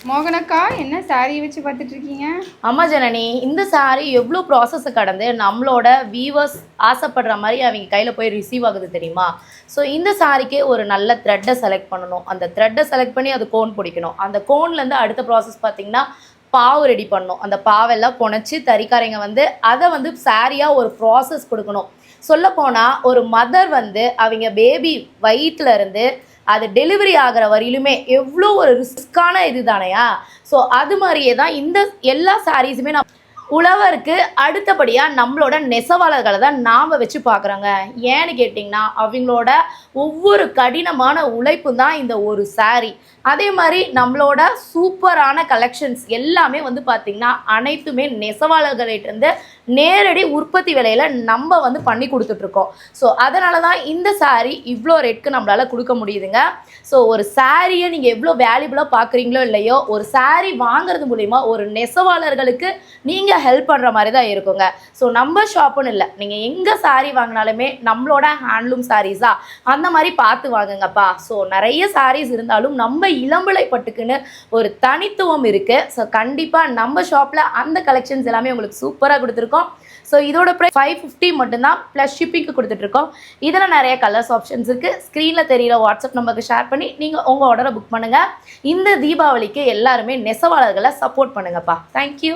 மோகனக்கா என்ன சாரியை வச்சு பார்த்துட்டு இருக்கீங்க? ஆமாம் ஜனனி, இந்த சாரி எவ்வளோ ப்ராசஸை கடந்து நம்மளோட வீவர்ஸ் ஆசைப்படுற மாதிரி அவங்க கையில் போய் ரிசீவ் ஆகுது தெரியுமா? ஸோ இந்த சாரிக்கே ஒரு நல்ல த்ரெட்டை செலக்ட் பண்ணணும். அந்த த்ரெட்டை செலக்ட் பண்ணி அது கோன் பிடிக்கணும். அந்த கோன்லேருந்து அடுத்த ப்ராசஸ் பார்த்திங்கன்னா பாவு ரெடி பண்ணணும். அந்த பாவெல்லாம் புனைச்சி தறிக்காரங்க அதை சாரியாக ஒரு ப்ராசஸ் கொடுக்கணும். சொல்லப்போனால் ஒரு மதர் அவங்க பேபி வயிற்றுல இருந்து அது டெலிவரி ஆகிற வரையிலுமே எவ்வளோ ஒரு ரிஸ்க்கான இது தானையா. ஸோ அது மாதிரியே தான் இந்த எல்லா சாரீஸுமே நான் உழவருக்கு அடுத்தபடியாக நம்மளோட நெசவாளர்களை தான் நாம் வச்சு பார்க்குறோங்க. ஏன்னு கேட்டிங்கன்னா அவங்களோட ஒவ்வொரு கடினமான உழைப்பு தான் இந்த ஒரு சாரீ. அதே மாதிரி நம்மளோட சூப்பரான கலெக்ஷன்ஸ் எல்லாமே பார்த்திங்கன்னா அனைத்துமே நெசவாளர்களிட்டேருந்து நேரடி உற்பத்தி விலையில் நம்ம பண்ணி கொடுத்துட்ருக்கோம். ஸோ அதனால தான் இந்த சாரீ இவ்வளோ ரேட்டுக்கு நம்மளால் கொடுக்க முடியுதுங்க. ஸோ ஒரு சாரியை நீங்கள் எவ்வளோ வேல்யூபிளாக பார்க்குறீங்களோ இல்லையோ, ஒரு சாரீ வாங்குறது மூலிமா ஒரு நெசவாளர்களுக்கு நீங்கள் ஹெல்ப் பண்ணுற மாதிரி தான் இருக்குங்க. ஸோ நம்ம ஷாப்புன்னு இல்லை, நீங்கள் எங்கே சாரீ வாங்கினாலுமே நம்மளோட ஹேண்ட்லூம் சாரீஸா அந்த மாதிரி பார்த்து வாங்குங்கப்பா. ஸோ நிறைய சாரீஸ் இருந்தாலும் நம்ம இளம்பிள்ளை பட்டுக்குன்னு ஒரு தனித்துவம் இருக்குது. ஸோ கண்டிப்பாக நம்ம ஷாப்பில் அந்த கலெக்ஷன்ஸ் எல்லாமே உங்களுக்கு சூப்பராக கொடுத்துருக்கோம். ஸோ இதோட ப்ரைஸ் 550 மட்டும்தான், ப்ளஸ் ஷிப்பிங்க்கு கொடுத்துட்ருக்கோம். இதில் நிறைய கலர்ஸ் ஆப்ஷன்ஸ் இருக்குது. ஸ்க்ரீனில் தெரியல வாட்ஸ்அப் நம்பருக்கு ஷேர் பண்ணி நீங்கள் உங்கள் ஆர்டரை புக் பண்ணுங்கள். இந்த தீபாவளிக்கு எல்லாருமே நெசவாளர்களை சப்போர்ட் பண்ணுங்கப்பா. தேங்க்யூ.